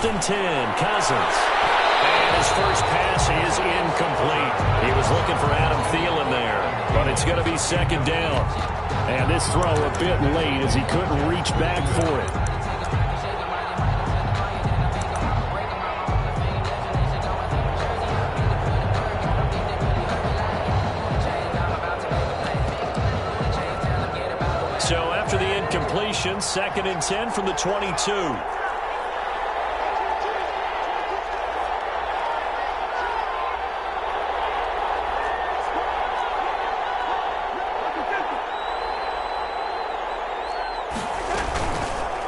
first and 10. Cousins. And his first pass is incomplete. He was looking for Adam Thielen there, but it's going to be second down. And this throw a bit late as he couldn't reach back for it. So after the incompletion, second and 10 from the 22.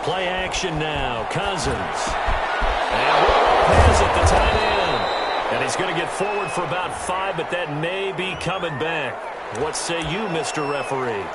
Play action now. Cousins. And has it, the tight end. And he's going to get forward for about 5, but that may be coming back. What say you, Mr. Referee?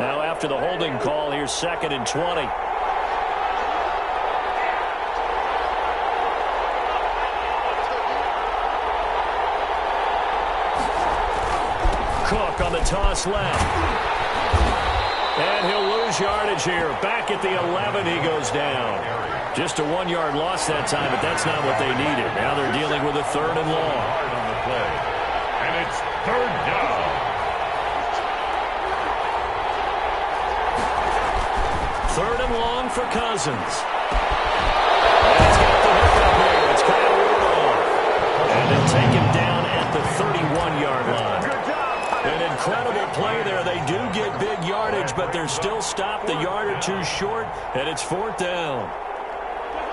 Now after the holding call, here's second and 20. Cook on the toss left. And he'll lose yardage here. Back at the 11, he goes down. Just a 1-yard loss that time, but that's not what they needed. Now they're dealing with a third and long. On the play. And it's third down. Third and long for Cousins. And he's got the hook up here. It's kind of off. And then take him down at the 31-yard line. An incredible play there. They do get big yardage, but they're still stopped a yard or two short, and it's fourth down.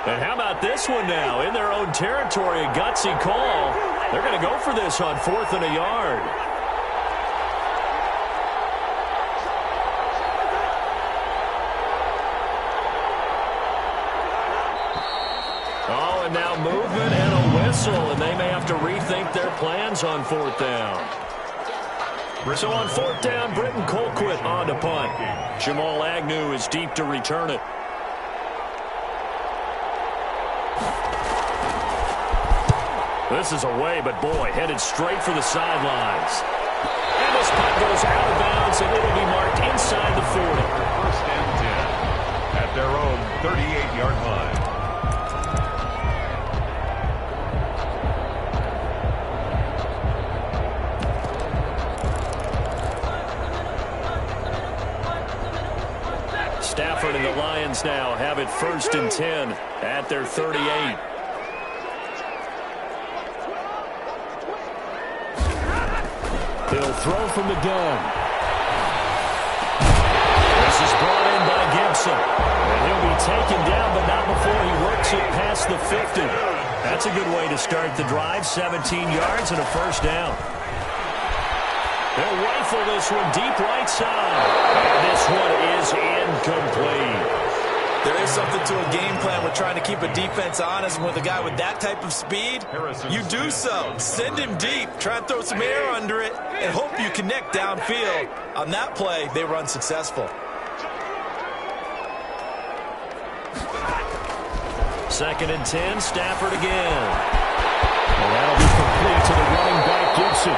And how about this one now? In their own territory, a gutsy call. They're going to go for this on fourth and a yard. Oh, and now movement and a whistle, and they may have to rethink their plans on fourth down. So on fourth down, Britton Colquitt on to punt. Jamal Agnew is deep to return it. This is away, but boy, headed straight for the sidelines. And this punt goes out of bounds, and it'll be marked inside the 40. First and 10 at their own 38-yard line. Stafford and the Lions now have it first and 10 at their 38. He'll throw from the gun. This is brought in by Gibson. And he'll be taken down, but not before he works it past the 50. That's a good way to start the drive. 17 yards and a first down. They'll rifle this one deep right side. And this one is incomplete. There is something to a game plan with trying to keep a defense honest, and with a guy with that type of speed, you do so. Send him deep, try and throw some air under it, and hope you connect downfield. On that play, they were unsuccessful. Second and 10, Stafford again. And that'll be complete to the running back, Gibson.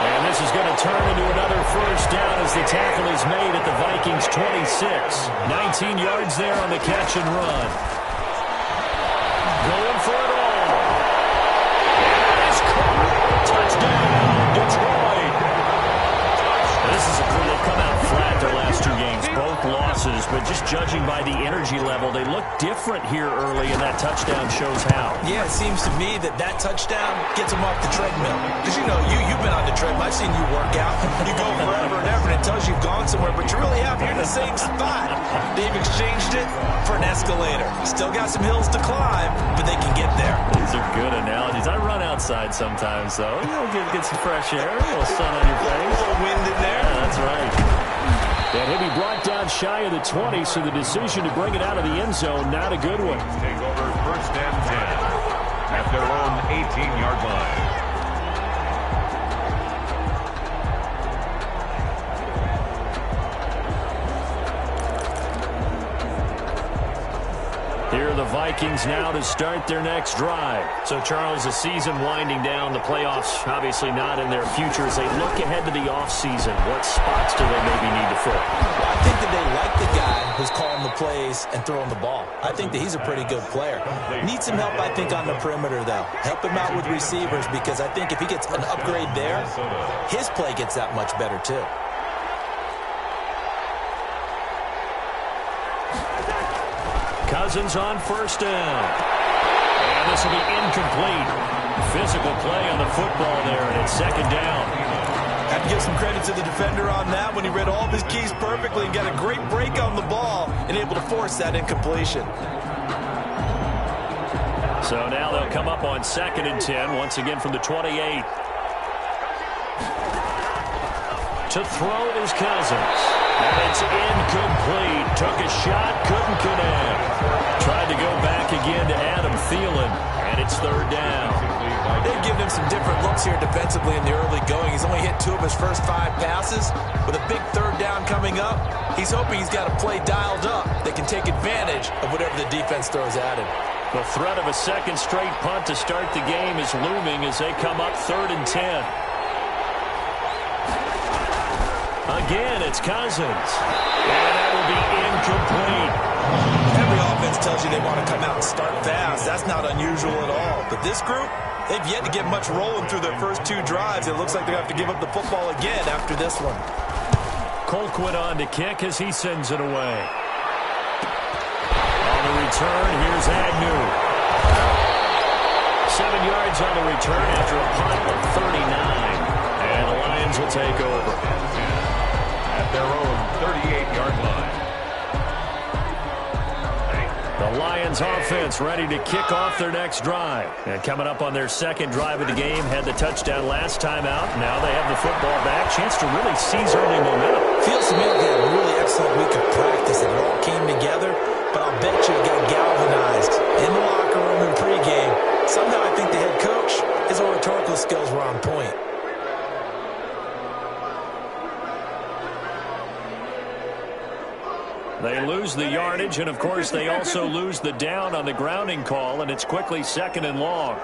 And this is going to turn into another first down as the tackle is made at the Vikings' 26. 19 yards there on the catch and run. Going for it all. And that is caught. Touchdown, Detroit. This is a cool. They've come out flat their last two games, both losses, but just judging by the energy level, they look different here early, and that touchdown shows how. Yeah, it seems to me that touchdown gets them off the treadmill. Because, you know, you've been on the treadmill. I've seen you work out. You go forever and ever, and it tells you you've gone somewhere, but you really have. You're in the same spot. They've exchanged it for an escalator. Still got some hills to climb, but they can get there. These are good analogies. I run outside sometimes, though. You know, get some fresh air, a little sun on your face. A little wind in there. Yeah, that's right. And he'll be brought down shy of the 20, so the decision to bring it out of the end zone, not a good one. Take over first and 10 at their own 18-yard line. Here are the Vikings now to start their next drive. So, Charles, the season winding down, the playoffs obviously not in their future. As they look ahead to the offseason, what spots do they maybe need to fill? Well, I think that they like the guy who's calling the plays and throwing the ball. I think that he's a pretty good player. Needs some help, I think, on the perimeter, though. Help him out with receivers, because I think if he gets an upgrade there, his play gets that much better, too. Cousins on first down. And this will be incomplete. Physical play on the football there, and it's second down. Have to give some credit to the defender on that when he read all of his keys perfectly and got a great break on the ball and able to force that incompletion. So now they'll come up on 2nd and 10, once again from the 28. To throw is Cousins. And it's incomplete. Took a shot, couldn't connect. Tried to go back again to Adam Thielen, and it's 3rd down. They've given him some different looks here defensively in the early going. He's only hit 2 of his first 5 passes. With a big 3rd down coming up, he's hoping he's got a play dialed up that can take advantage of whatever the defense throws at him. The threat of a second straight punt to start the game is looming as they come up 3rd and 10. Again, it's Cousins. And that will be incomplete. Every offense tells you they want to come out and start fast. That's not unusual at all. But this group, they've yet to get much rolling through their first 2 drives. It looks like they have to give up the football again after this one. Colquitt on to kick as he sends it away. On the return, here's Agnew. 7 yards on the return after a punt of 39. And the Lions will take over at their own 38-yard line. The Lions offense ready to kick off their next drive. And coming up on their 2nd drive of the game, had the touchdown last time out. Now they have the football back. Chance to really seize early momentum. Feels to me like they had a really excellent week of practice. It all came together, but I'll bet you it got galvanized in the locker room in pregame. Somehow I think the head coach, his oratorical skills were on point. They lose the yardage, and, of course, they also lose the down on the grounding call, and it's quickly 2nd and long.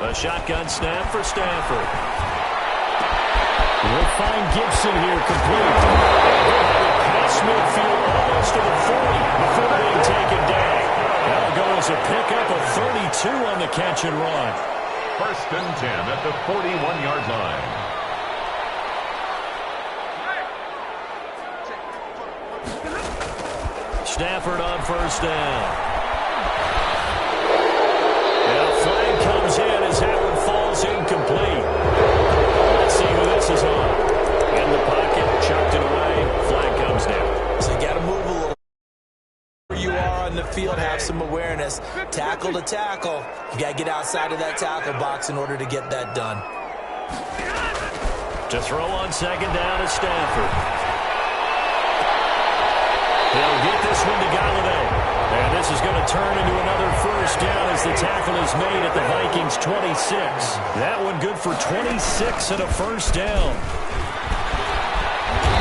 A shotgun snap for Stafford. We'll find Gibson here complete. Past midfield almost to the 40 before being taken down. That'll go as a pickup of 32 on the catch and run. 1st and 10 at the 41-yard line. Stafford on first down. And a flag comes in as that one falls incomplete. Let's see who this is on. In the pocket, chucked it away. Flag comes down. So you got to move a little. Where you are on the field, have some awareness. Tackle to tackle. You got to get outside of that tackle box in order to get that done. To throw on 2nd down is Stafford. They'll get this one to Galladay. And this is going to turn into another first down as the tackle is made at the Vikings' 26. That one good for 26 and a first down.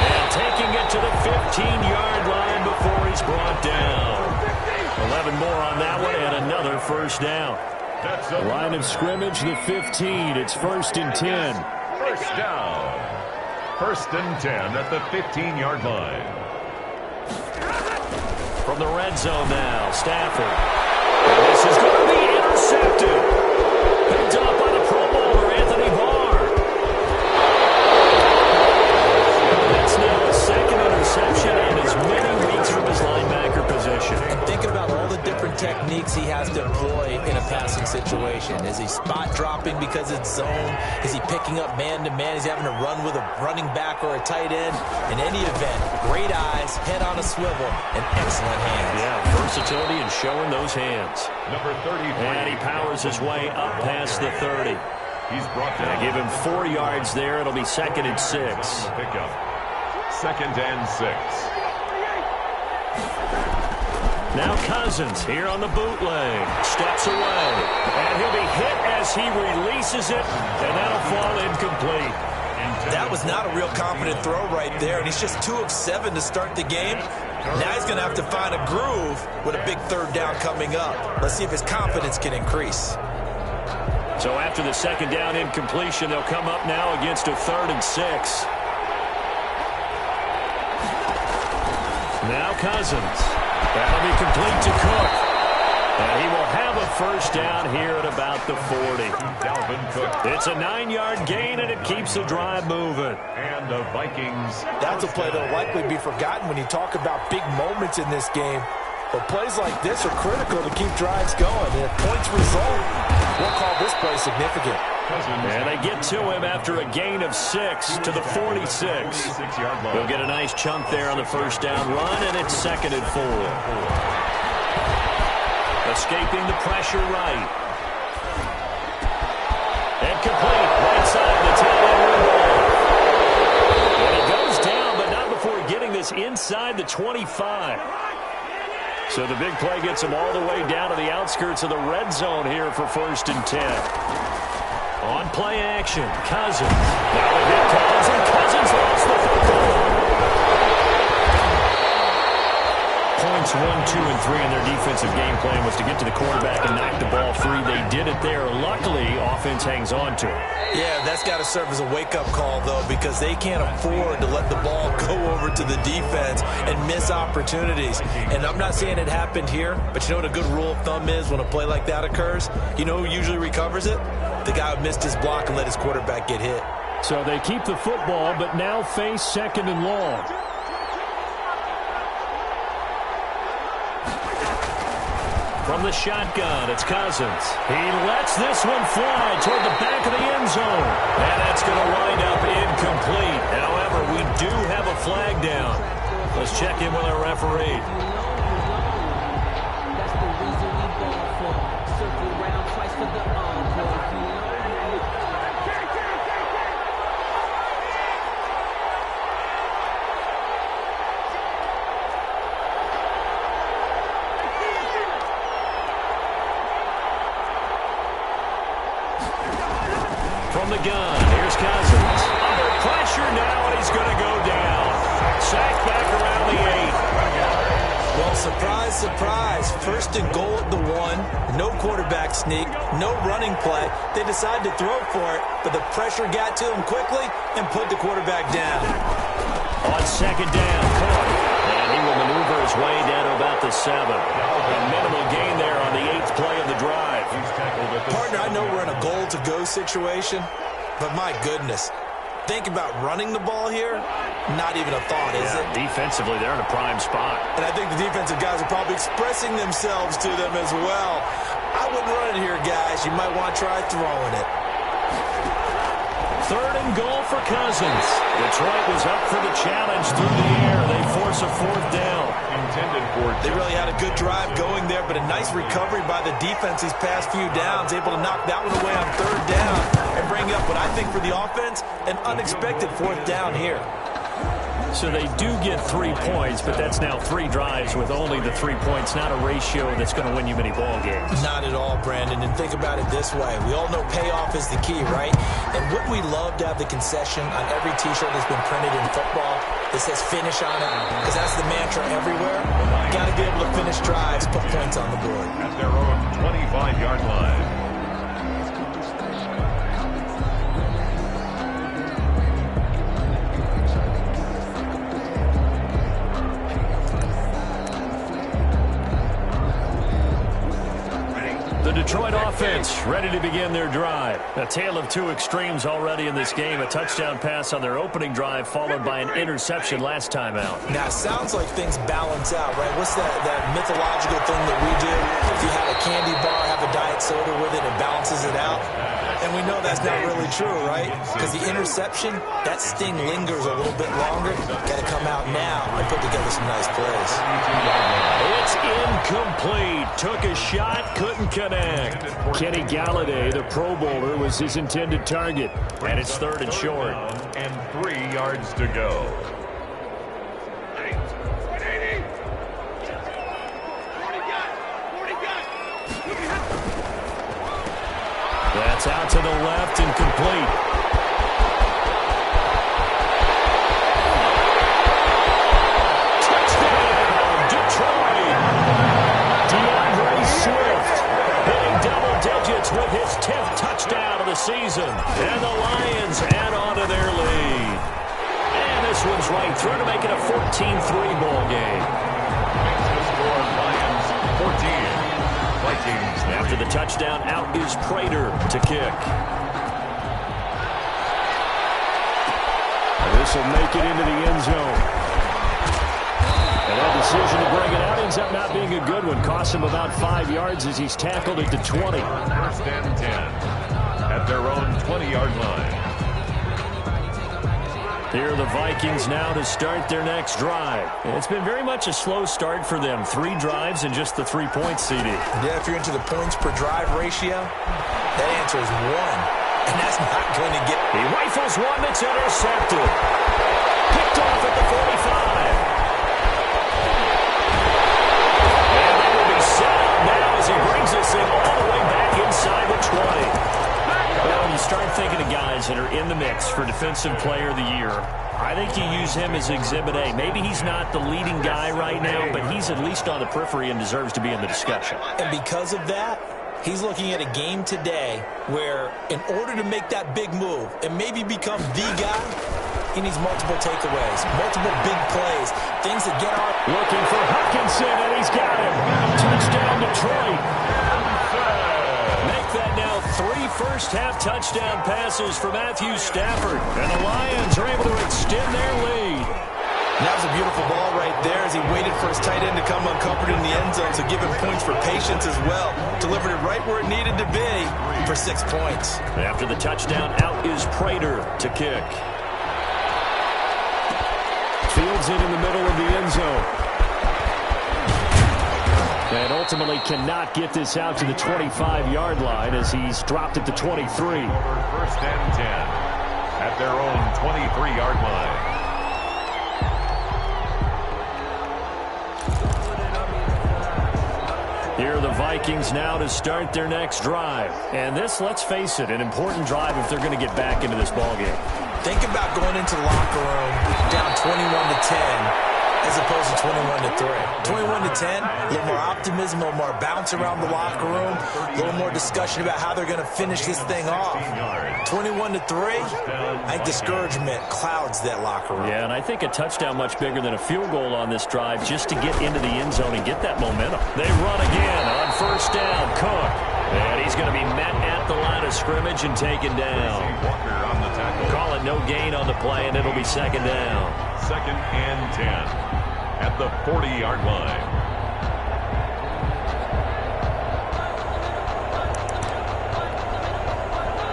And taking it to the 15-yard line before he's brought down. 11 more on that one and another first down. Line of scrimmage, the 15. It's 1st and 10. First down. 1st and 10 at the 15-yard line. From the red zone now, Stafford. And this is going to be intercepted. Picked up by the Pro Bowler, Anthony Barr. That's now a 2nd interception in as many weeks from his linebacker position. And thinking about all the different techniques he has to employ in a passing situation. Is he spot dropping because it's zone? Is he picking up man-to-man? Is he having to run with a running back or a tight end? In any event, great eyes, head on a swivel, and excellent hands. Yeah, versatility and showing those hands. Number 33. And he powers his way up past the 30. He's brought down. Give him 4 yards there. It'll be 2nd and 6. Pickup. 2nd and 6. Now Cousins here on the bootleg. Steps away. And he'll be hit as he releases it. And that'll fall incomplete. That was not a real confident throw right there. And he's just 2 of 7 to start the game. Now he's going to have to find a groove with a big third down coming up. Let's see if his confidence can increase. So after the second down incompletion, they'll come up now against a 3rd and 6. Now Cousins. That'll be complete to Cook. And he will have a first down here at about the 40. Dalvin Cook. It's a 9-yard gain, and it keeps the drive moving. And the Vikings. That's a play that will likely be forgotten when you talk about big moments in this game. But plays like this are critical to keep drives going. And if points result, we'll call this play significant. And they get to him after a gain of 6 to the 46. He'll get a nice chunk there on the first down run, and it's 2nd and 4. Escaping the pressure right. And complete. Right side of the tail. And he goes down, but not before getting this inside the 25. So the big play gets him all the way down to the outskirts of the red zone here for 1st and 10. On play action, Cousins. Now they hit Cousins, and Cousins lost the football. Points 1, 2, and 3 in their defensive game plan was to get to the quarterback and knock the ball free. They did it there. Luckily, offense hangs on to it. Yeah, that's got to serve as a wake-up call, though, because they can't afford to let the ball go over to the defense and miss opportunities. And I'm not saying it happened here, but you know what a good rule of thumb is when a play like that occurs? You know who usually recovers it? The guy who missed his block and let his quarterback get hit. So they keep the football, but now face 2nd and long. From the shotgun, it's Cousins. He lets this one fly toward the back of the end zone. And that's going to wind up incomplete. However, we do have a flag down. Let's check in with our referee. That's the reason we ball for. Circle around twice for the From the gun, here's Cousins. Under pressure now, and he's going to go down. Sacked back around the 8. Well, surprise, surprise. 1st and goal at the 1. No quarterback sneak. No running play. They decided to throw for it, but the pressure got to him quickly and put the quarterback down. On 2nd down, Cook. And he will maneuver his way down to about the 7. A minimal gain there on the 8th play of the drive. Partner, I know we're in a goal-to-go situation, but my goodness. Think about running the ball here. Not even a thought, is it? Defensively, they're in a prime spot. And I think the defensive guys are probably expressing themselves to them as well. I wouldn't run it here, guys. You might want to try throwing it. 3rd and goal for Cousins. Detroit was up for the challenge through the air. They force a 4th down. They really had a good drive going there, but a nice recovery by the defense these past few downs, able to knock that one away on 3rd down and bring up what I think for the offense, an unexpected 4th down here. So they do get 3 points, but that's now 3 drives with only the 3 points, not a ratio that's going to win you many ball games. Not at all, Brandon, and think about it this way. We all know payoff is the key, right? And wouldn't we love to have the concession on every T-shirt that's been printed in football that says finish on it? Because that's the mantra everywhere. Got to be able to finish drives, put points on the board. At their own 25-yard line. The Detroit offense ready to begin their drive. A tale of 2 extremes already in this game. A touchdown pass on their opening drive followed by an interception last time out. Now, it sounds like things balance out, right? What's that mythological thing that we do? If you have a candy bar, have a diet soda with it, it balances it out. And we know that's not really true, right? Because the interception, that sting lingers a little bit longer. Got to come out now and put together some nice plays. It's incomplete. Took a shot, couldn't connect. Kenny Galladay, the Pro Bowler, was his intended target. And it's 3rd and short. And 3 yards to go. That's out to the left and complete. Touchdown! season. And the Lions add on to their lead. And this one's right through to make it a 14-3 ball game. Makes the score Lions 14. Vikings. After the touchdown, out is Prater to kick. This will make it into the end zone. And that decision to bring it out ends up not being a good one. Costs him about 5 yards as he's tackled at the 20. First and 10 at their own 20-yard line. Here are the Vikings now to start their next drive. It's been very much a slow start for them. 3 drives and just the 3 points, CD. Yeah, if you're into the points per drive ratio, that answer is 1. And that's not going to get... He rifles one that's intercepted. Picked off at the 45. And they will be set up now as he brings this thing all the way back inside the 20. Well, when you start thinking of guys that are in the mix for Defensive Player of the Year, I think you use him as Exhibit A. Maybe he's not the leading guy right now, but he's at least on the periphery and deserves to be in the discussion. And because of that, he's looking at a game today where in order to make that big move and maybe become the guy, he needs multiple takeaways, multiple big plays, things that get on. Looking for Hutchinson, and he's got him. Touchdown, Detroit. Make that now 3 first-half touchdown passes for Matthew Stafford. And the Lions are able to extend their lead. And that was a beautiful ball right there as he waited for his tight end to come uncovered in the end zone, so give him points for patience as well. Delivered it right where it needed to be for 6 points. After the touchdown, out is Prater to kick. Fields it in the middle of the end zone. And ultimately cannot get this out to the 25-yard line as he's dropped at the 23. First and 10 at their own 23-yard line. Here are the Vikings now to start their next drive. And this, let's face it, an important drive if they're going to get back into this ballgame. Think about going into the locker room down 21-10 as opposed to 21-3. 21-10, a little more optimism, a little more bounce around the locker room, a little more discussion about how they're going to finish this thing off. 21-3, I think discouragement clouds that locker room. Yeah, and I think a touchdown much bigger than a field goal on this drive just to get into the end zone and get that momentum. They run again on first down. Cook. And he's going to be met at the line of scrimmage and taken down. Call it no gain on the play, and it'll be second down. Second and 10 at the 40-yard line.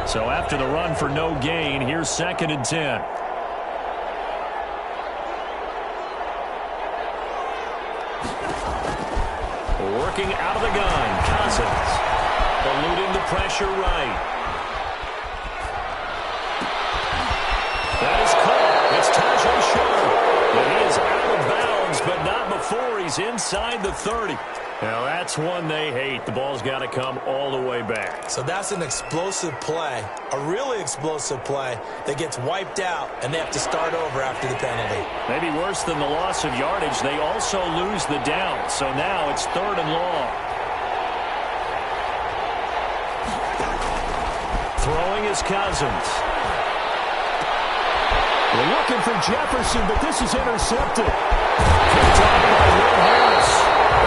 So after the run for no gain, here's second and 10. Working out of the gun, Cousins. Eluding the pressure right. That is caught. It's Tajay Short. And he is out of bounds, but not before he's inside the 30. Now that's one they hate. The ball's got to come all the way back. So that's an explosive play, a really explosive play that gets wiped out, and they have to start over after the penalty. Maybe worse than the loss of yardage, they also lose the down. So now it's third and long. Throwing is Cousins. We're looking for Jefferson, but this is intercepted. Picked off by Will Harris.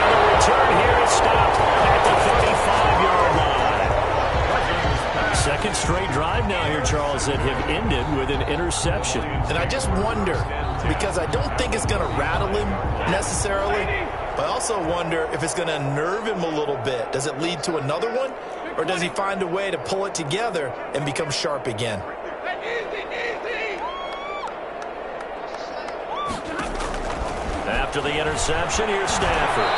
And the return here is stopped at the 35-yard line. Second straight drive now here, Charles, that have ended with an interception. And I just wonder, because I don't think it's going to rattle him necessarily, but I also wonder if it's going to unnerve him a little bit. Does it lead to another one? Or does he find a way to pull it together and become sharp again? After the interception, here's Stafford.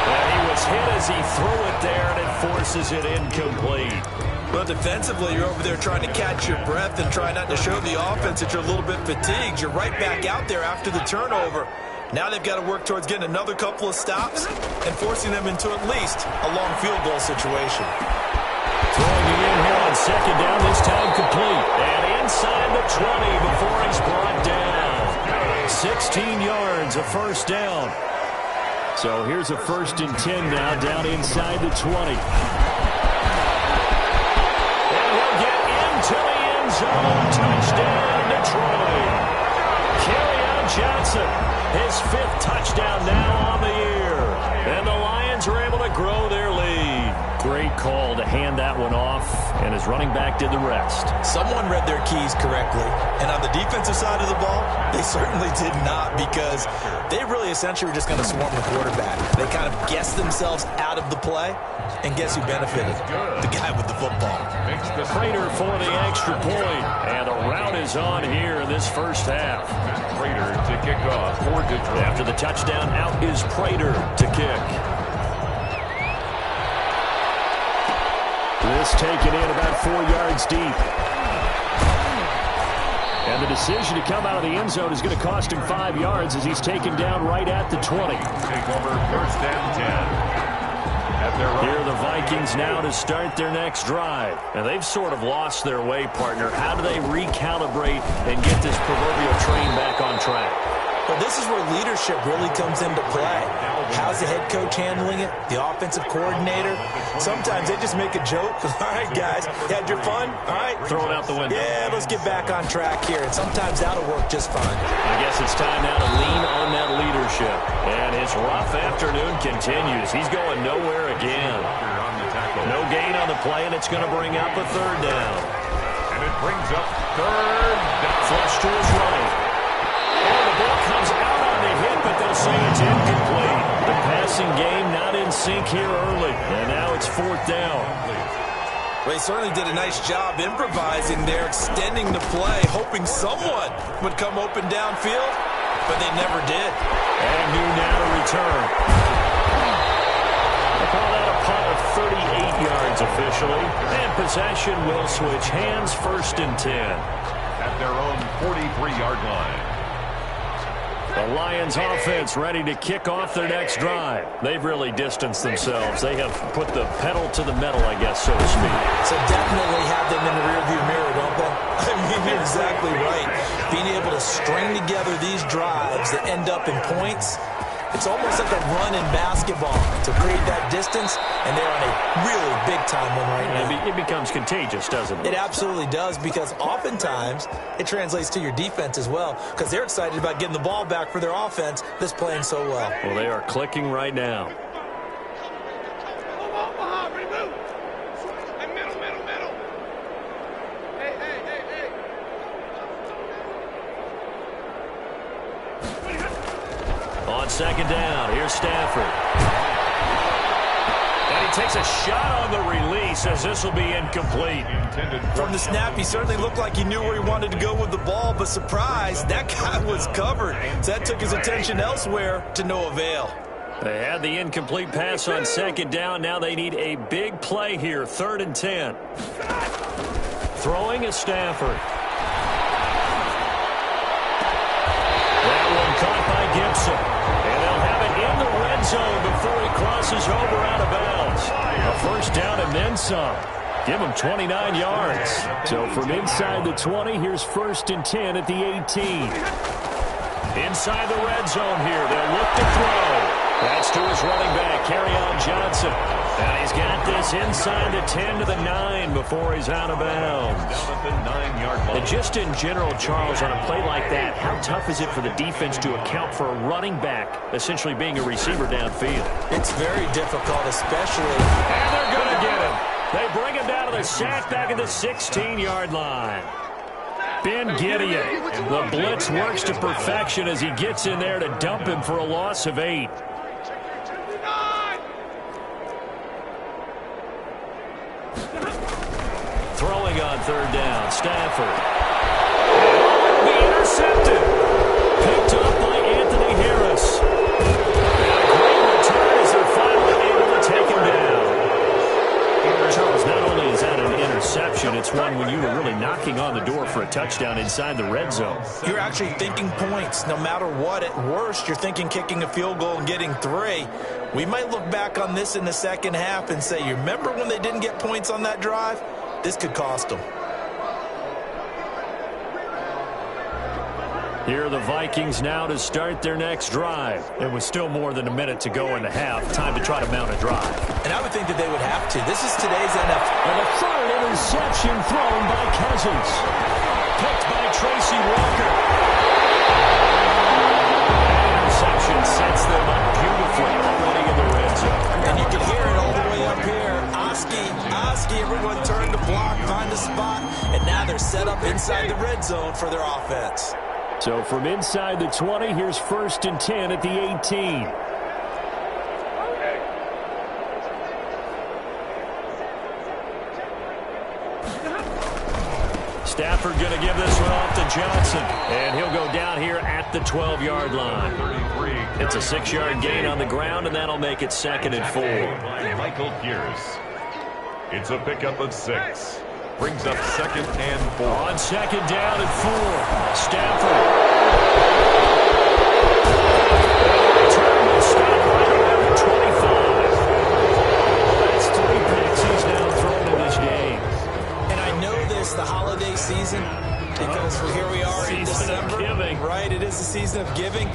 And he was hit as he threw it there, and it forces it incomplete. Well, defensively, you're over there trying to catch your breath and try not to show the offense that you're a little bit fatigued. You're right back out there after the turnover. Now they've got to work towards getting another couple of stops and forcing them into at least a long field goal situation. Throwing it in here on second down, this time complete. And inside the 20 before he's brought down. 16 yards, a first down. So here's a 1st and 10 now, down inside the 20. And he'll get to the end zone. Touchdown, Detroit. Kerryon Johnson, his 5th touchdown now on the year. And the Lions are able to grow their lead. Great call to hand that one off, and his running back did the rest. Someone read their keys correctly, and on the defensive side of the ball, they certainly did not, because they really essentially were just going to swarm the quarterback. They kind of guessed themselves out of the play, and guess who benefited? The guy with the football. Prater for the extra point, and the route is on here in this first half. Prater to kick off for Detroit. After the touchdown, out is Prater to kick. This taken in about 4 yards deep. And the decision to come out of the end zone is going to cost him 5 yards as he's taken down right at the 20. Take over 1st and 10. Here are the Vikings now to start their next drive. And they've sort of lost their way, partner. How do they recalibrate and get this proverbial train back on track? Well, this is where leadership really comes into play. How's the head coach handling it? The offensive coordinator? Sometimes they just make a joke. All right, guys, you had your fun? All right. Throw it out the window. Yeah, let's get back on track here. And sometimes that'll work just fine. I guess it's time now to lean on that leadership. And his rough afternoon continues. He's going nowhere again. No gain on the play, and it's going to bring up a 3rd down. And it brings up 3rd down. Flush to his right. And the ball comes out on the hit, but they'll say it's incomplete. The passing game not in sync here early. And now it's 4th down. Well, he certainly did a nice job improvising there, extending the play, hoping someone would come open downfield, but they never did. Agnew now to return. They call that a punt of 38 yards officially. And possession will switch hands, 1st and 10. At their own 43-yard line. The Lions offense ready to kick off their next drive. They've really distanced themselves. They have put the pedal to the metal, I guess, so to speak. So definitely have them in the rearview mirror, don't they? I mean, you're exactly right. Being able to string together these drives that end up in points, it's almost like a run in basketball to create that distance, and they're on a really big-time one right now. It becomes contagious, doesn't it? It absolutely does, because oftentimes it translates to your defense as well, because they're excited about getting the ball back for their offense that's playing so well. Well, they are clicking right now. On 2nd down, here's Stafford. And he takes a shot on the release as this will be incomplete. From the snap, he certainly looked like he knew where he wanted to go with the ball, but surprise, that guy was covered. So that took his attention elsewhere to no avail. They had the incomplete pass on 2nd down. Now they need a big play here, 3rd and 10. Throwing is Stafford. That one caught by Gibson. And they'll have it in the red zone before he crosses over out of bounds. A 1st down and then some. Give him 29 yards. So from inside the 20, here's 1st and 10 at the 18. Inside the red zone here. They'll look to throw. That's to his running back, Kerryon Johnson. And he's got this inside the 10 to the 9 before he's out of bounds. Down at the 9-yard line. And just in general, Charles, on a play like that, how tough is it for the defense to account for a running back essentially being a receiver downfield? It's very difficult, especially. And they're going to get him. They bring him down to the sack back at the 16-yard line. Ben Gideon, the blitz works to perfection as he gets in there to dump him for a loss of 8. Throwing on 3rd down, Stafford. Be intercepted. Picked up by Anthony Harris. And a great return as they're finally able to take him down. Charles, not only is that an interception, it's one when you were really knocking on the door for a touchdown inside the red zone. You're actually thinking points. No matter what, at worst, you're thinking kicking a field goal and getting 3. We might look back on this in the second half and say, you remember when they didn't get points on that drive? This could cost them. Here are the Vikings now to start their next drive. It was still more than a minute to go in the half. Time to try to mount a drive. And I would think that they would have to. This is today's NFL. And a third interception thrown by Cousins. Picked by Tracy Walker. That interception sets them up beautifully already in the red zone. And you can hear it all the way up here. Oski, everyone turned to block, find a spot, and now they're set up inside the red zone for their offense. So from inside the 20, here's 1st and 10 at the 18. Stafford going to give this one off to Johnson. And he'll go down here at the 12-yard line. It's a 6-yard gain on the ground, and that'll make it 2nd and 4. Michael Pierce. It's a pickup of 6. Brings up 2nd and 4. On 2nd down and 4. Stafford. Return will stop right around the 25. That's 3 picks he's now thrown in this game. And I know this, the holiday season, because here we are in December. Right, it is the season of giving.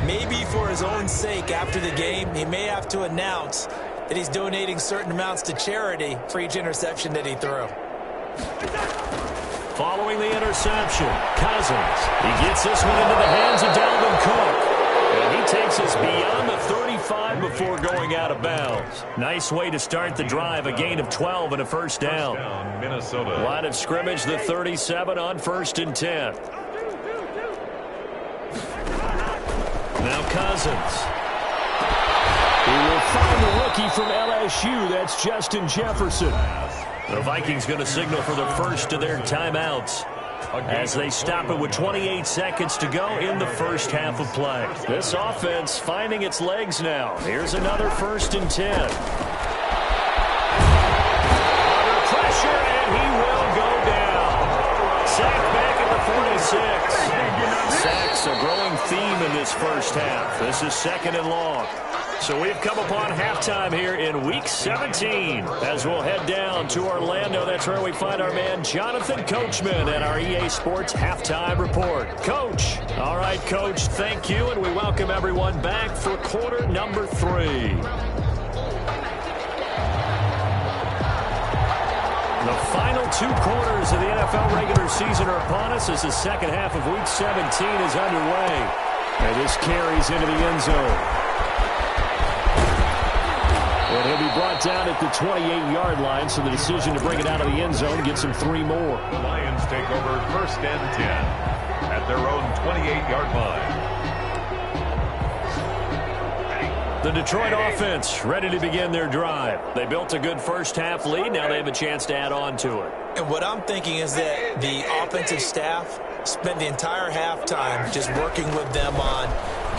Maybe for his own sake after the game, he may have to announce that he's donating certain amounts to charity for each interception that he threw. Following the interception, Cousins. He gets this one into the hands of Dalvin Cook. And he takes us beyond the 35 before going out of bounds. Nice way to start the drive, a gain of 12 and a first down. Minnesota. Line of scrimmage, the 37 on 1st and 10. Now Cousins. He will find the rookie from LSU. That's Justin Jefferson. The Vikings going to signal for the first of their timeouts as they stop it with 28 seconds to go in the first half of play. This offense finding its legs now. Here's another 1st and 10. Under pressure, and he will go down. Sacked back at the 46. Sacks a growing theme in this first half. This is 2nd and long. So we've come upon halftime here in Week 17 as we'll head down to Orlando. That's where we find our man Jonathan Coachman at our EA Sports Halftime Report. Coach. All right, Coach, thank you, and we welcome everyone back for quarter number 3. The final 2 quarters of the NFL regular season are upon us as the second half of Week 17 is underway. And this carries into the end zone. And he'll be brought down at the 28-yard line, so the decision to bring it out of the end zone gets him 3 more. The Lions take over 1st and 10 at their own 28-yard line. The Detroit offense ready to begin their drive. They built a good first half lead. Now they have a chance to add on to it. And what I'm thinking is that the offensive staff spent the entire halftime just working with them on,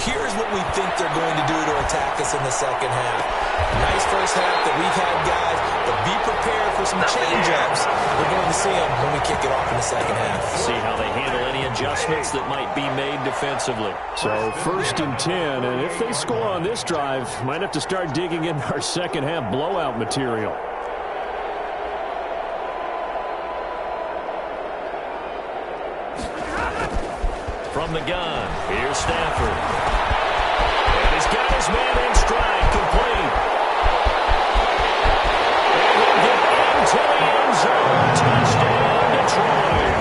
here's what we think they're going to do to attack us in the second half. Nice first half that we've had, guys, but be prepared for some change-ups. We're going to see them when we kick it off in the second half. See how they handle any adjustments that might be made defensively. So 1st and 10, and if they score on this drive, might have to start digging in our second half blowout material. From the gun, here's Stafford. And he's got his man in stride, complete. And he'll get into the end zone. Touchdown, Detroit.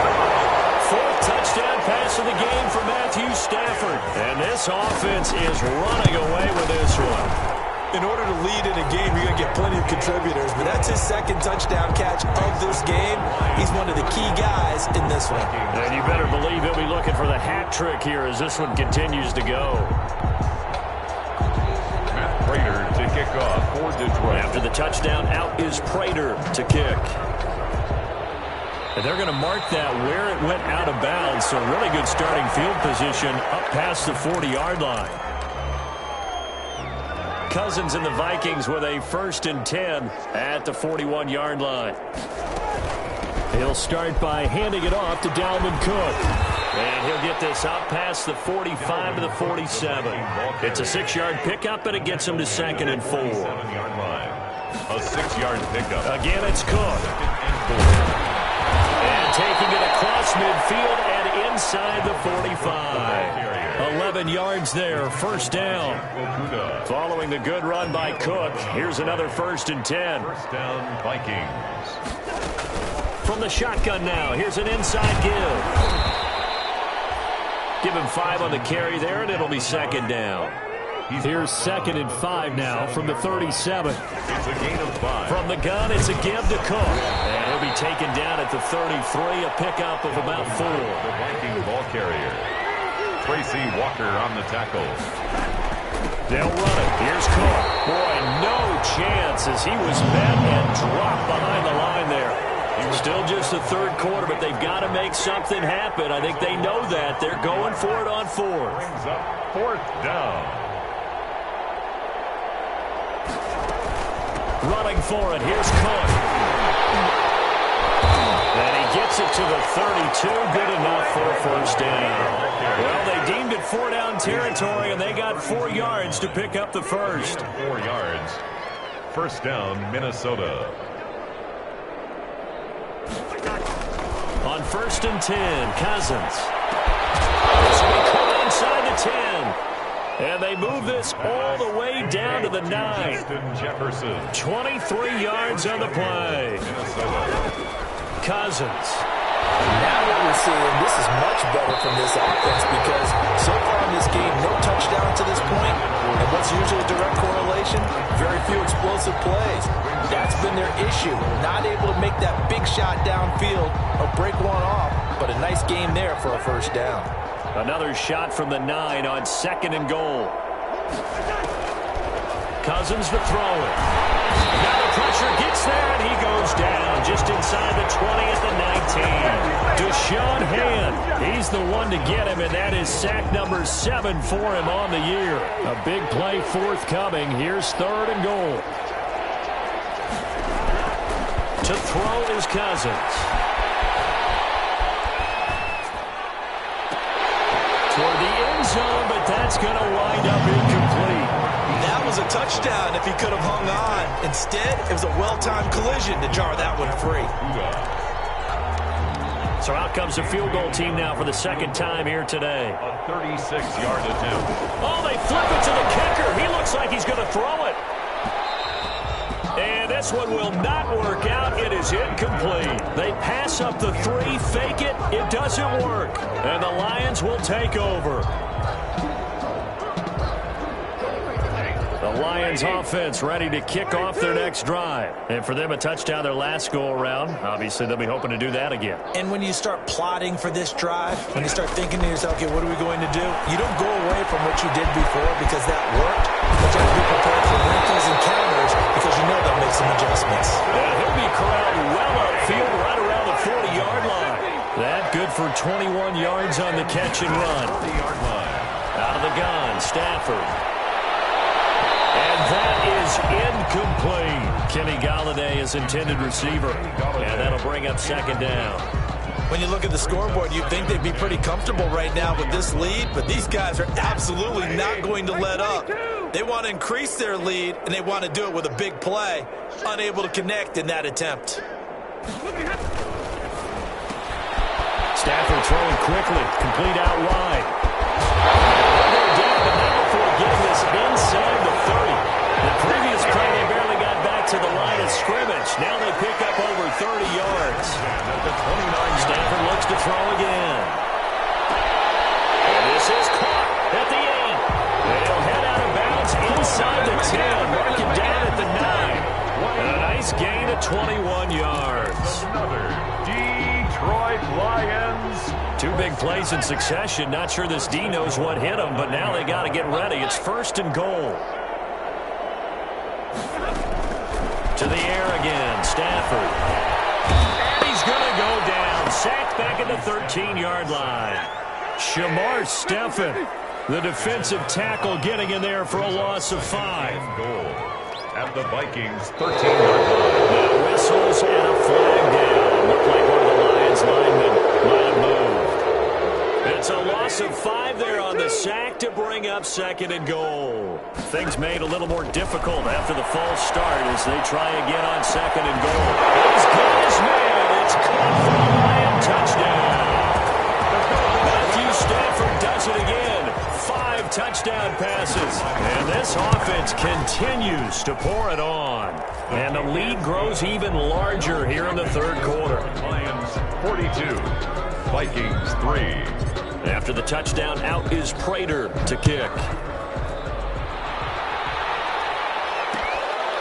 4th touchdown pass of the game for Matthew Stafford. And this offense is running away with this one. In order to lead in a game, you're going to get plenty of contributors, but that's his 2nd touchdown catch of this game. He's one of the key guys in this one. And you better believe he'll be looking for the hat trick here as this one continues to go. Matt Prater to kick off for Detroit. After the touchdown, out is Prater to kick. And they're going to mark that where it went out of bounds, so really good starting field position up past the 40-yard line. Cousins and the Vikings with a 1st and 10 at the 41-yard line. He'll start by handing it off to Dalvin Cook. And he'll get this out past the 45 to the 47. It's a 6-yard pickup, and it gets him to 2nd and 4. 7-yard line. A 6-yard pickup. Again, it's Cook. And taking it across midfield, and inside the 45. 11 yards there, first down. Following the good run by Cook, here's another 1st and 10. First down, Vikings. From the shotgun now, here's an inside give. Give him 5 on the carry there, and it'll be 2nd down. Here's 2nd and 5 now from the 37. It's a gain of 5. From the gun, it's a give to Cook. And he'll be taken down at the 33, a pickup of about 4. The Viking ball carrier. Tracy Walker on the tackle. They'll run it. Here's Cook. Boy, no chance as he was met and dropped behind the line there. Still just the 3rd quarter, but they've got to make something happen. I think they know that. They're going for it on 4th. Brings up 4th down. Running for it. Here's Cook. And he gets it to the 32. Good enough for a 1st down. Well, they deemed it 4-down territory, and they got 4 yards to pick up the 1st. 4 yards. 1st down, Minnesota. On 1st and 10, Cousins. This will be caught inside the 10. And they move this all the way down to the 9. Justin Jefferson. 23 yards on the play. Minnesota. Cousins. Now what we're seeing, this is much better from this offense because so far in this game, no touchdown to this point. And what's usually a direct correlation? Very few explosive plays. That's been their issue. Not able to make that big shot downfield or break one off, but a nice game there for a 1st down. Another shot from the 9 on 2nd and goal. Cousins to throw it. Now the pressure gets there, and he goes down just inside the 20 at the 19. Deshaun Hand, he's the one to get him, and that is sack number 7 for him on the year. A big play forthcoming. Here's 3rd and goal. To throw is Cousins. Toward the end zone, but that's going to wind up incomplete. That was a touchdown if he could have hung on. Instead, it was a well-timed collision to jar that one free. So out comes the field goal team now for the 2nd time here today. A 36-yard attempt. Oh, they flip it to the kicker. He looks like he's going to throw it. And this one will not work out. It is incomplete. They pass up the 3, fake it. It doesn't work. And the Lions will take over. The Lions offense ready to kick off their next drive. And for them, a touchdown their last go-around. Obviously, they'll be hoping to do that again. And when you start plotting for this drive, when you start thinking to yourself, okay, what are we going to do? You don't go away from what you did before because that worked. But you have to be prepared for wrinkles and counters because you know they'll make some adjustments. And he'll be corralled well upfield right around the 40-yard line. That good for 21 yards on the catch and run. 40-yard line. Out of the gun, Stafford. And that is incomplete. Kenny Galladay is intended receiver. And that'll bring up 2nd down. When you look at the scoreboard, you'd think they'd be pretty comfortable right now with this lead, but these guys are absolutely not going to let up. They want to increase their lead, and they want to do it with a big play. Unable to connect in that attempt. Stafford throwing quickly, complete out wide. They're down, but not before getting this inside the 30. The previous play, they barely got back to the line of scrimmage. Now they pick up over 30 yards. Stafford looks to throw again. And this is caught at the end. They'll head out of bounds inside the 10, mark it down at the 9. And a nice gain of 21 yards. Another Detroit Lions. 2 big plays in succession. Not sure this D knows what hit him, but now they got to get ready. It's 1st and goal. To the air again, Stafford. And he's going to go down. Sacked back at the 13-yard line. Shamar Stephen, the defensive tackle, getting in there for a loss of 5. Goal at the Vikings 13-yard line. Now whistles and a flag down. Looked like one of the Lions linemen might have moved. It's a loss of 5 there on the sack to bring up 2nd and goal. Things made a little more difficult after the false start as they try again on 2nd and goal. He's got his man. It's caught for a Lion touchdown. it again. 5 touchdown passes. And this offense continues to pour it on. And the lead grows even larger here in the third quarter. Lions 42, Vikings 3. After the touchdown, out is Prater to kick.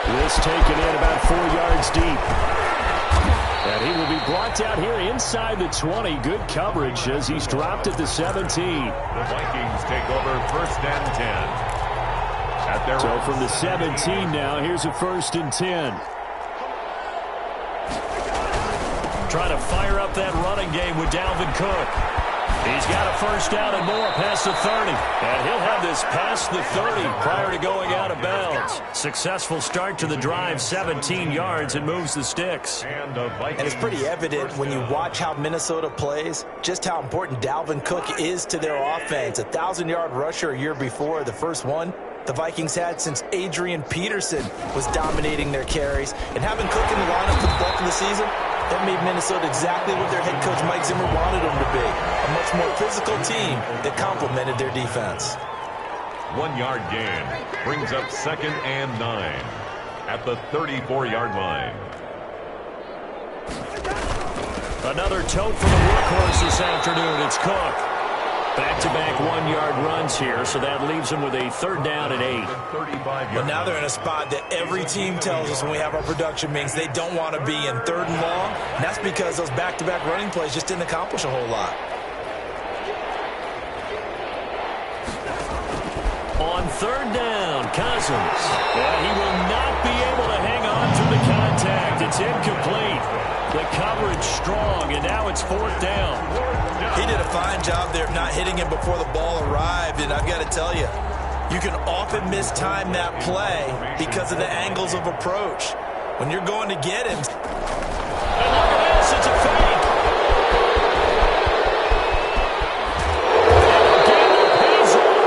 This taken in about 4 yards deep. And he will be brought down here inside the 20. Good coverage as he's dropped at the 17. The Vikings take over first and 10. So from the 17 now, here's a 1st and 10. Trying to fire up that running game with Dalvin Cook. He's got a 1st down and more past the 30. And he'll have this past the 30 prior to going out of bounds. Successful start to the drive, 17 yards, and moves the sticks. And it's pretty evident when you watch how Minnesota plays, just how important Dalvin Cook is to their offense. 1,000-yard rusher a year before, the first one the Vikings had since Adrian Peterson was dominating their carries. And having Cook in the lineup for the bulk of the season, that made Minnesota exactly what their head coach Mike Zimmer wanted them to be. A much more physical team that complemented their defense. 1-yard gain brings up 2nd and 9 at the 34-yard line. Another tote for the workhorse this afternoon. It's Cook. Back-to-back 1-yard runs here, so that leaves them with a 3rd down and 8. But now they're in a spot that every team tells us when we have our production meetings they don't want to be in 3rd and long. And that's because those back-to-back running plays just didn't accomplish a whole lot. On 3rd down, Cousins. And he will not be able to hang on through the contact. It's incomplete. The coverage strong, and now it's 4th down. He did a fine job there of not hitting him before the ball arrived, and I've got to tell you, you can often mistime that play because of the angles of approach. When you're going to get him. And look at this, it's a fake.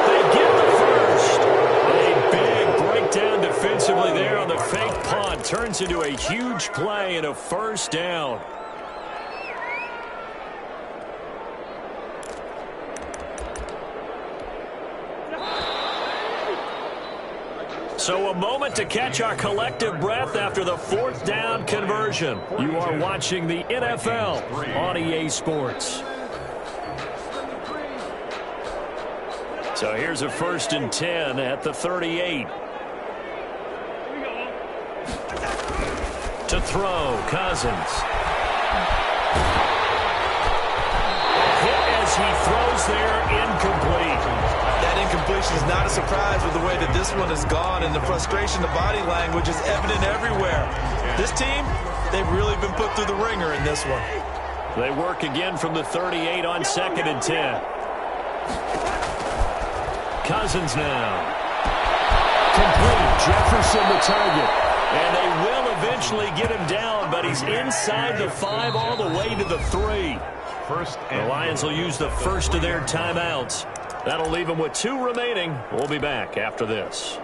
They get the first. A big breakdown defensively there on the fake punt. Turns into a huge play and a 1st down. So a moment to catch our collective breath after the 4th down conversion. You are watching the NFL on EA Sports. So here's a 1st and 10 at the 38. To throw, Cousins. Hit as he throws there, incomplete. That incompletion is not a surprise with the way that this one has gone, and the frustration, the body language is evident everywhere. This team, they've really been put through the ringer in this one. They work again from the 38 on 2nd and 10. Cousins now. Complete. Jefferson the target. And they will eventually get him down, but he's inside the 5 all the way to the 3. The Lions will use the first of their timeouts. That'll leave them with 2 remaining. We'll be back after this.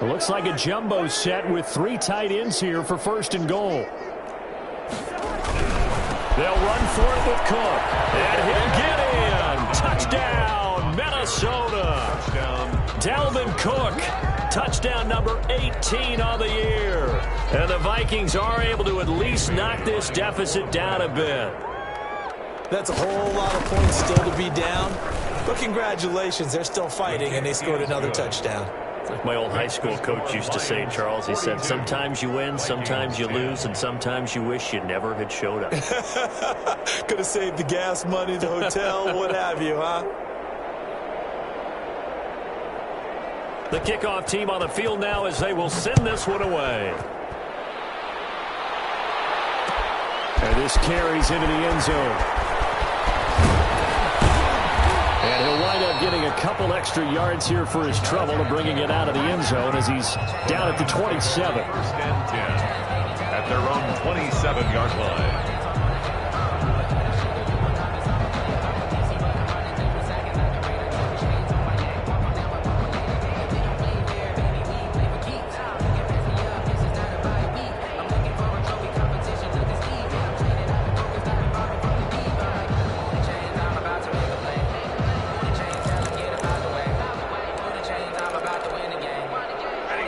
It looks like a jumbo set with 3 tight ends here for 1st and goal. They'll run for it with Cook. And he'll get in. Touchdown, Minnesota. Dalvin Cook. Touchdown number 18 on the year. And the Vikings are able to at least knock this deficit down a bit. That's a whole lot of points still to be down. But congratulations, they're still fighting, and they scored another touchdown. It's like my old high school coach used to say, Charles. He said, sometimes you win, sometimes you lose, and sometimes you wish you never had showed up. Could have saved the gas money, the hotel, what have you, huh? The kickoff team on the field now as they will send this one away. And this carries into the end zone. And he'll wind up getting a couple extra yards here for his trouble of bringing it out of the end zone as he's down at the 27. At their own 27-yard line.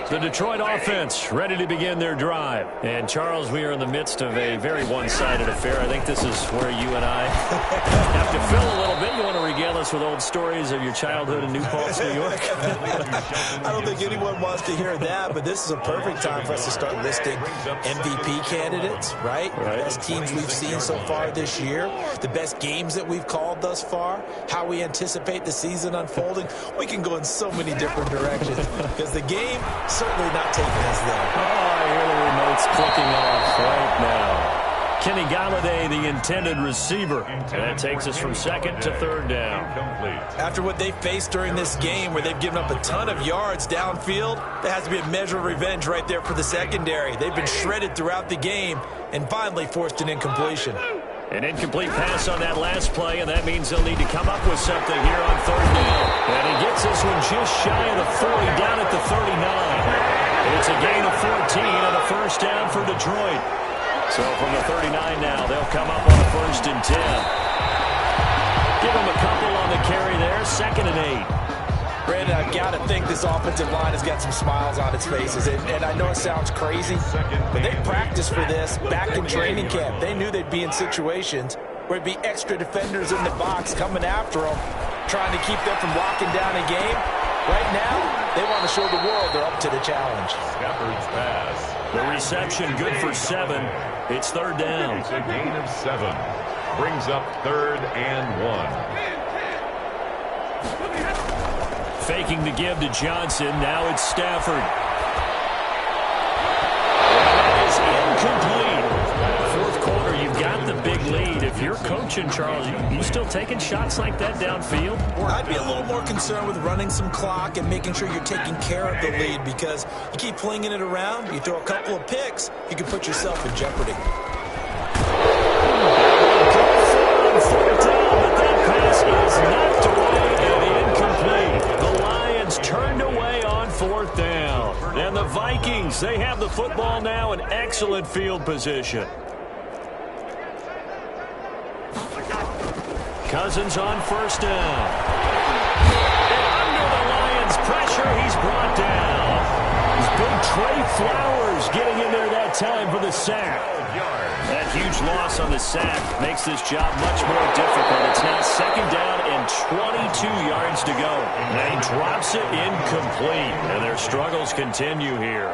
The Detroit offense ready to begin their drive. And, Charles, we are in the midst of a very one-sided affair. I think this is where you and I have to fill a little bit. You want to regale us with old stories of your childhood in New Paltz, New York? I don't think anyone wants to hear that, but this is a perfect time for us to start listing MVP candidates, right? The best teams we've seen so far this year, the best games that we've called thus far, how we anticipate the season unfolding. We can go in so many different directions because the game certainly not taking us there. Oh, I hear the remotes clicking off right now. Kenny Galladay, the intended receiver. And that takes us from second to third down. After what they faced during this game where they've given up a ton of yards downfield, there has to be a measure of revenge right there for the secondary. They've been shredded throughout the game and finally forced an incompletion. An incomplete pass on that last play, and that means they'll need to come up with something here on third down. And he gets this one just shy of the 40, down at the 39. It's a gain of 14 and a first down for Detroit. So from the 39 now, they'll come up on a 1st and 10. Give them a couple on the carry there, 2nd and 8. Brandon, I've got to think this offensive line has got some smiles on its faces. And I know it sounds crazy, but they practiced for this back in training camp. They knew they'd be in situations where it'd be extra defenders in the box coming after them, trying to keep them from locking down a game. Right now, they want to show the world they're up to the challenge. Stafford's pass. The reception good for 7. It's third down. It's a gain of 7. Brings up 3rd and 1. Faking the give to Johnson. Now it's Stafford. That is incomplete. Fourth quarter, you've got the big lead. If you're coaching, Charles, you still taking shots like that downfield? I'd be a little more concerned with running some clock and making sure you're taking care of the lead, because you keep flinging it around, you throw a couple of picks, you can put yourself in jeopardy. Fourth down, but that pass is knocked away and incomplete. The Lions turned away on 4th down. And the Vikings, they have the football now in excellent field position. Cousins on 1st down. And under the Lions' pressure, he's brought down. It's big Trey Flowers getting in there that time for the sack. That huge loss on the sack makes this job much more difficult. It's now 2nd down and 22 yards to go. And he drops it incomplete. And their struggles continue here.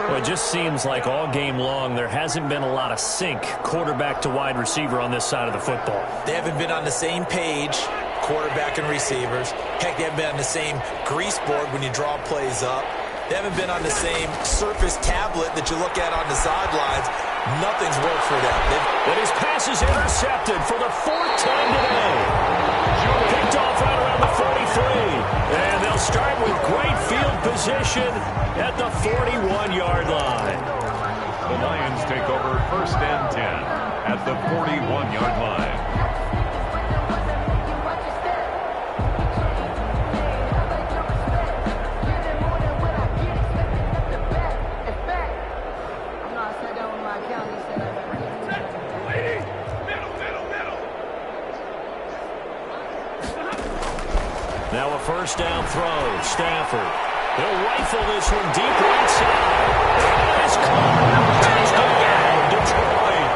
Well, it just seems like all game long there hasn't been a lot of sync quarterback to wide receiver on this side of the football. They haven't been on the same page, quarterback and receivers. Heck, they haven't been on the same grease board when you draw plays up. They haven't been on the same surface tablet that you look at on the sidelines. Nothing's worked for them. And his pass is intercepted for the 4th time today. Picked off right around the 43. And they'll start with great field position at the 41-yard line. The Lions take over 1st and 10 at the 41-yard line. Now a 1st down throw. Stafford. He'll rifle this one deep right side. It's caught. Touchdown, Detroit.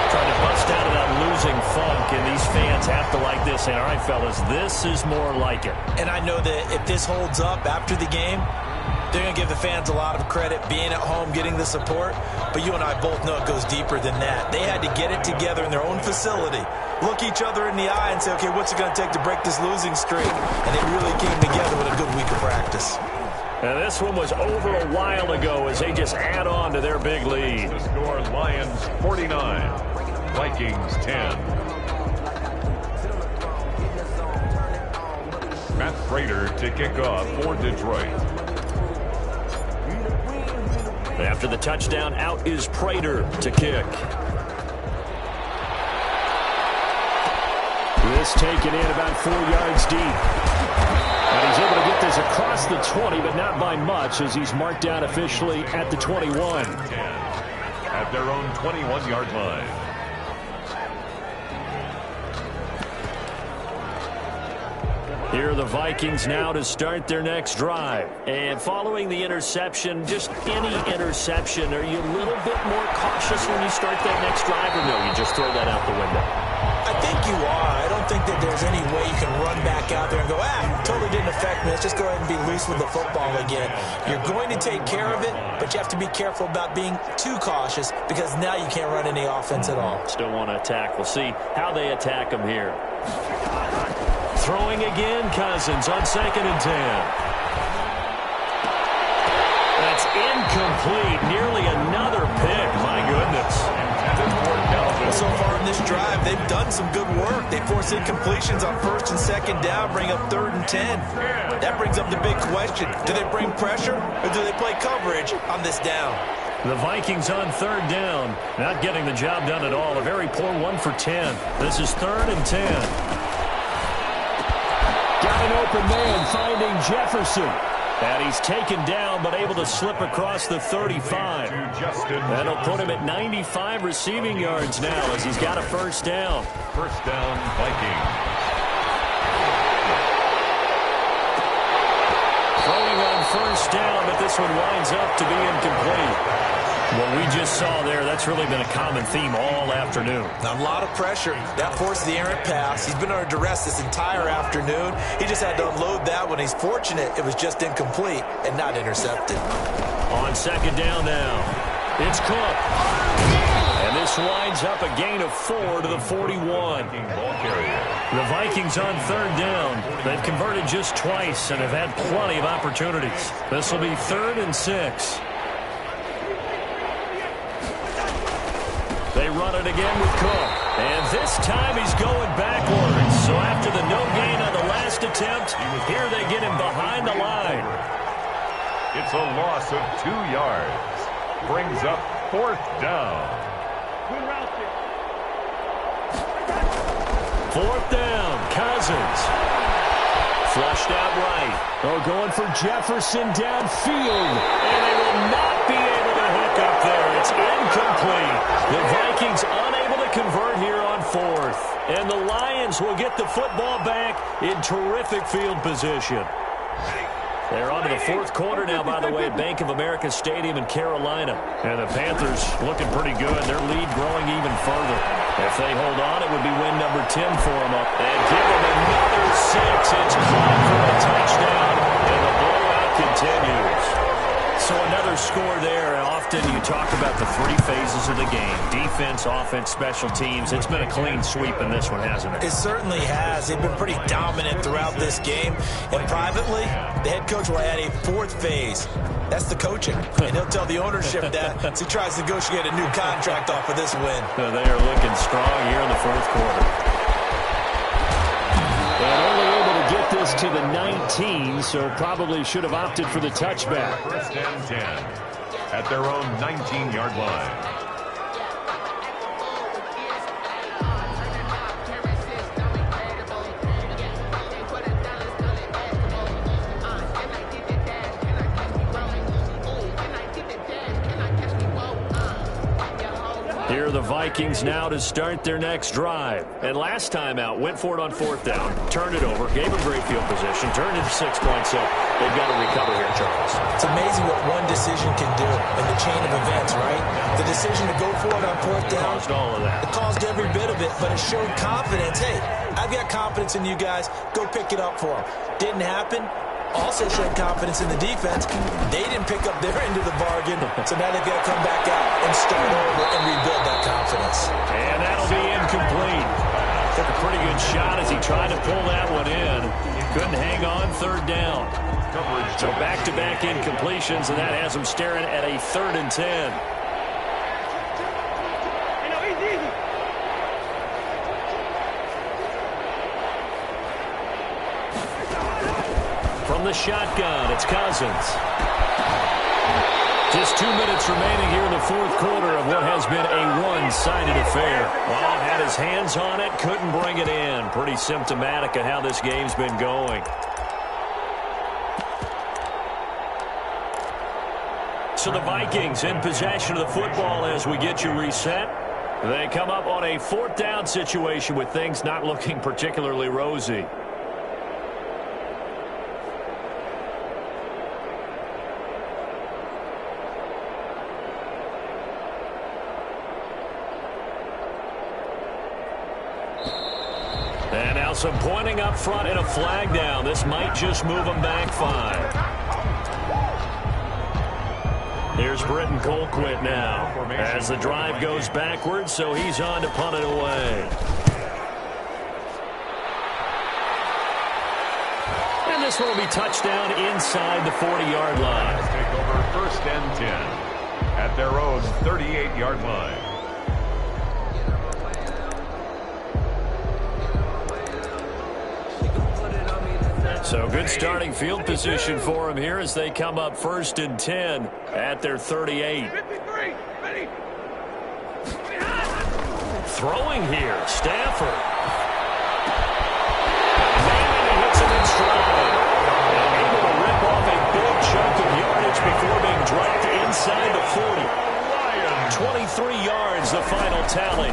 Trying to bust out of that losing funk, and these fans have to like this. And all right, fellas, this is more like it. And I know that if this holds up after the game, they're going to give the fans a lot of credit, being at home, getting the support. But you and I both know it goes deeper than that. They had to get it together in their own facility, look each other in the eye and say, okay, what's it going to take to break this losing streak? And they really came together with a good week of practice. And this one was over a while ago as they just add on to their big lead. The score, Lions 49, Vikings 10. Matt Prater to kick off for Detroit. After the touchdown, out is Prater to kick. This taken in about 4 yards deep. And he's able to get this across the 20, but not by much, as he's marked down officially at the 21. 10 at their own 21-yard line. Here are the Vikings now to start their next drive. And following the interception, just any interception, are you a little bit more cautious when you start that next drive, or no, you just throw that out the window? I think you are. I don't think that there's any way you can run back out there and go, totally didn't affect me. Let's just go ahead and be loose with the football again. You're going to take care of it, but you have to be careful about being too cautious because now you can't run any offense at all. Still want to attack. We'll see how they attack them here. Throwing again, Cousins on 2nd and 10. That's incomplete. Nearly another pick. My goodness. So far in this drive, they've done some good work. They force incompletions on 1st and 2nd down, bring up 3rd and 10. That brings up the big question. Do they bring pressure or do they play coverage on this down? The Vikings on 3rd down. Not getting the job done at all. A very poor 1 for 10. This is 3rd and 10. Got an open man finding Jefferson. And he's taken down but able to slip across the 35. That'll put him at 95 receiving yards now as he's got a 1st down. 1st down, Vikings. Throwing on 1st down, but this one winds up to be incomplete. What we just saw there, that's really been a common theme all afternoon. A lot of pressure. That forced the errant pass. He's been under duress this entire afternoon. He just had to unload that one. He's fortunate it was just incomplete and not intercepted. On 2nd down now, it's Cook. And this winds up a gain of 4 to the 41. The Vikings on 3rd down. They've converted just twice and have had plenty of opportunities. This will be 3rd and 6. They run it again with Cook. And this time he's going backwards. So after the no gain on the last attempt, here they get him behind the line. It's a loss of 2 yards. Brings up 4th down. 4th down, Cousins. Flushed out right. Oh, going for Jefferson downfield. And they will not be able to hook up there. It's incomplete. The Vikings unable to convert here on 4th. And the Lions will get the football back in terrific field position. They're on to the 4th quarter now, by the way, at Bank of America Stadium in Carolina. And the Panthers looking pretty good. Their lead growing even further. If they hold on, it would be win number 10 for them up. And give them another 6. It's caught for a touchdown. And the blowout continues. So another score there. Often you talk about the 3 phases of the game. Defense, offense, special teams. It's been a clean sweep in this one, hasn't it? It certainly has. They've been pretty dominant throughout this game. And privately, the head coach will add a 4th phase. That's the coaching. And he'll tell the ownership that as he tries to negotiate a new contract off of this win. So they are looking strong here in the 4th quarter. And only able to get this to the 19, so probably should have opted for the touchback. 1st and 10 at their own 19-yard line. Here are the Vikings now to start their next drive. And last time out, went for it on 4th down, turned it over, gave them great field position, turned it 6 points up. They've got to recover here, Charles. It's amazing what one decision can do in the chain of events, right? The decision to go for it on 4th down. Caused all of that. It caused every bit of it, but it showed confidence. Hey, I've got confidence in you guys. Go pick it up for them. Didn't happen. Also showed confidence in the defense. They didn't pick up their end of the bargain, so now they've got to come back out and start over and rebuild that confidence. And that'll be incomplete. Took a pretty good shot as he tried to pull that one in. Couldn't hang on 3rd down. So back-to-back incompletions, and that has him staring at a 3rd and 10. From the shotgun, it's Cousins. Just 2 minutes remaining here in the 4th quarter of what has been a one-sided affair. Well, had his hands on it, couldn't bring it in. Pretty symptomatic of how this game's been going. So the Vikings in possession of the football as we get you reset. They come up on a 4th down situation with things not looking particularly rosy. some pointing up front and a flag down. This might just move them back 5. Here's Britton Colquitt now as the drive goes backwards, so he's on to punt it away. And this one will be touchdown inside the 40-yard line. Take over 1st and 10 at their own 38-yard line. So good starting field position for them here as they come up 1st and 10 at their 38. Throwing here, Stafford. And hits him in stride. And able to rip off a big chunk of yardage before being dropped inside the 40. 23 yards, the final tally.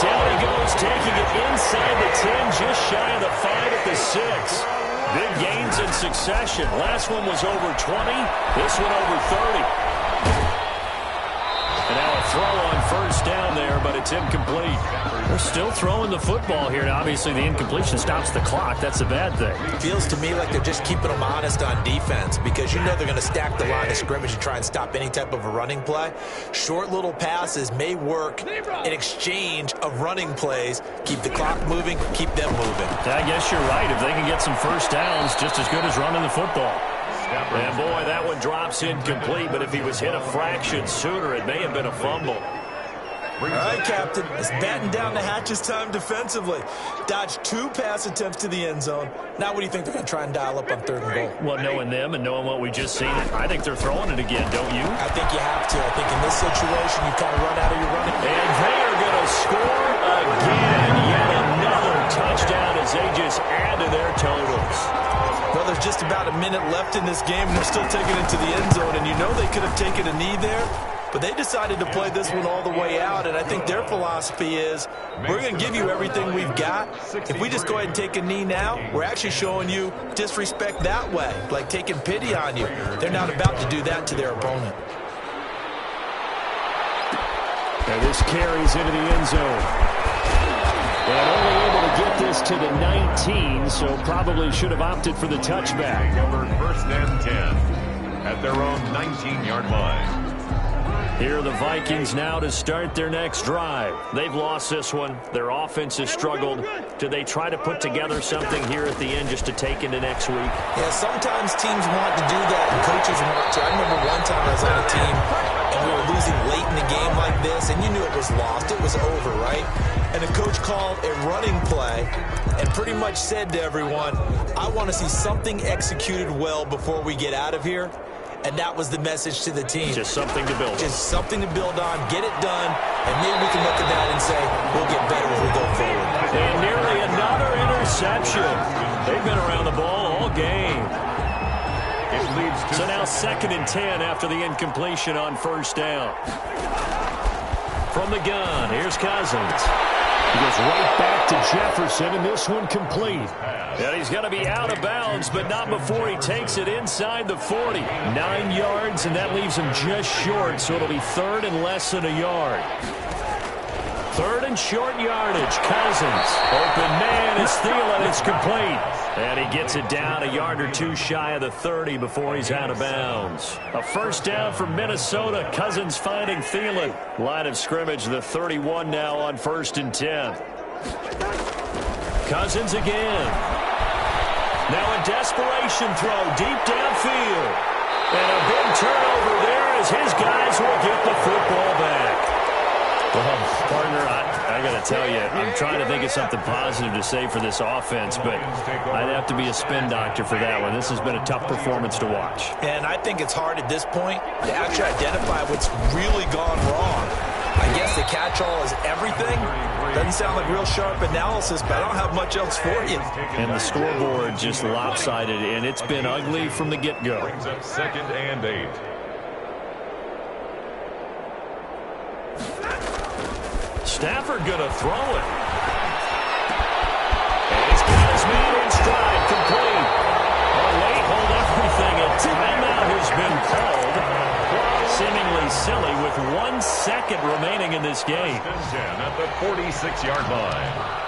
Down he goes, taking it inside the 10, just shy of the 5 at the 6. Big gains in succession. Last one was over 20. This one over 30. And now a throw on 1st down there, but it's incomplete. They're still throwing the football here. Now, obviously, the incompletion stops the clock. That's a bad thing. Feels to me like they're just keeping them honest on defense because you know they're going to stack the line of scrimmage and try and stop any type of a running play. Short little passes may work in exchange of running plays. Keep the clock moving, keep them moving. I guess you're right. If they can get some 1st downs, just as good as running the football. And, boy, that one drops incomplete, but if he was hit a fraction sooner, it may have been a fumble. All right, Captain. It's batten down the hatches time defensively. Dodged 2 pass attempts to the end zone. Now what do you think they're going to try and dial up on 3rd and goal? Well, knowing them and knowing what we just seen, I think they're throwing it again, don't you? I think you have to. I think in this situation, you kind of run out of your running. And they are going to score again. Yet another touchdown as they just add to their totals. Well, there's just about a minute left in this game, and they're still taking it to the end zone. And you know they could have taken a knee there, but they decided to play this one all the way out. And I think their philosophy is, we're going to give you everything we've got. If we just go ahead and take a knee now, we're actually showing you disrespect that way, like taking pity on you. They're not about to do that to their opponent. And this carries into the end zone. And only able to get this to the 19, so probably should have opted for the touchback. Over 1st and 10 at their own 19-yard line. Here are the Vikings now to start their next drive. They've lost this one. Their offense has struggled. Do they try to put together something here at the end just to take into next week? Yeah, sometimes teams want to do that, and coaches want to. I remember one time I was on a team, and we were losing late in the game like this, and you knew it was lost. It was over, right? And the coach called a running play and pretty much said to everyone, I want to see something executed well before we get out of here. And that was the message to the team. Just something to build on. Just something to build on, get it done, and maybe we can look at that and say, we'll get better as we go forward. And nearly another interception. They've been around the ball all game. It leads to so now 2nd and 10 after the incompletion on 1st down. From the gun, here's Cousins. He goes right back to Jefferson, and this one complete. And he's going to be out of bounds, but not before he takes it inside the 40. 9 yards, and that leaves him just short, so it'll be 3rd and less than a yard. 3rd and short yardage. Cousins. Open man is Thielen. It's complete. And he gets it down a yard or 2 shy of the 30 before he's out of bounds. A 1st down for Minnesota. Cousins finding Thielen. Line of scrimmage, the 31 now on 1st and 10. Cousins again. Now a desperation throw deep downfield. And a big turnover there as his guys will get the football back. Well, partner, I got to tell you, I'm trying to think of something positive to say for this offense, but I'd have to be a spin doctor for that one. This has been a tough performance to watch. And I think it's hard at this point to actually identify what's really gone wrong. I guess the catch-all is everything. Doesn't sound like real sharp analysis, but I don't have much else for you. And the scoreboard just lopsided, and it's been ugly from the get-go. Brings up 2nd and 8. Stafford gonna throw it. And he's got his man in stride, complete. Oh, wait, hold everything. A timeout has been called. Seemingly silly with 1 second remaining in this game. 10 at the 46-yard line.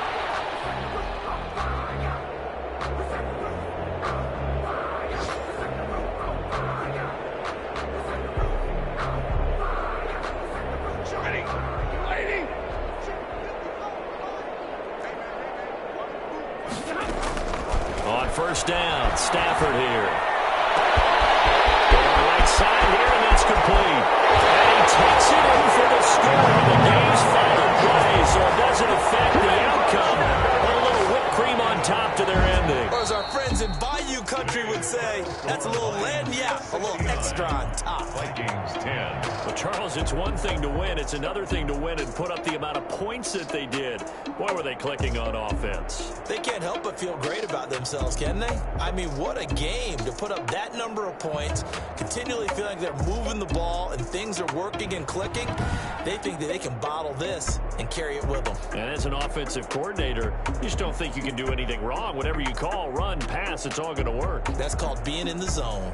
On first down, Stafford here. Going right side here, and that's complete. And he takes it in for the score on the game's final play, so it doesn't affect the outcome. A little whipped cream on top to their ending. Or as our friends in Bayou Country would say, that's a little lagniappe, a little extra on top. Vikings 10. Well, Charles, it's one thing to win. It's another thing to win and put up the amount of points that they did. Boy, were they clicking on offense. They can't help but feel great about themselves, can they? I mean, what a game to put up that number of points, continually feeling they're moving the ball and things are working and clicking. They think that they can bottle this and carry it with them. And as an offensive coordinator, you just don't think you can do anything wrong. Whatever you call, run, pass, it's all going to work. That's called being in the zone.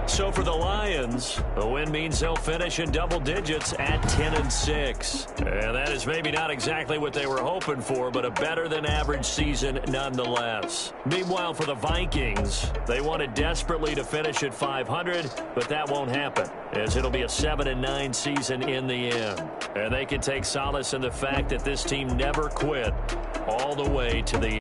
So for the Lions, a win means they'll finish in double digits at 10-6. And that is maybe not exactly what they were hoping for, but a better than average season nonetheless. Meanwhile, for the Vikings, they wanted desperately to finish at 500, but that won't happen, as it'll be a 7-9 season in the end. And they can take solace in the fact that this team never quit all the way to the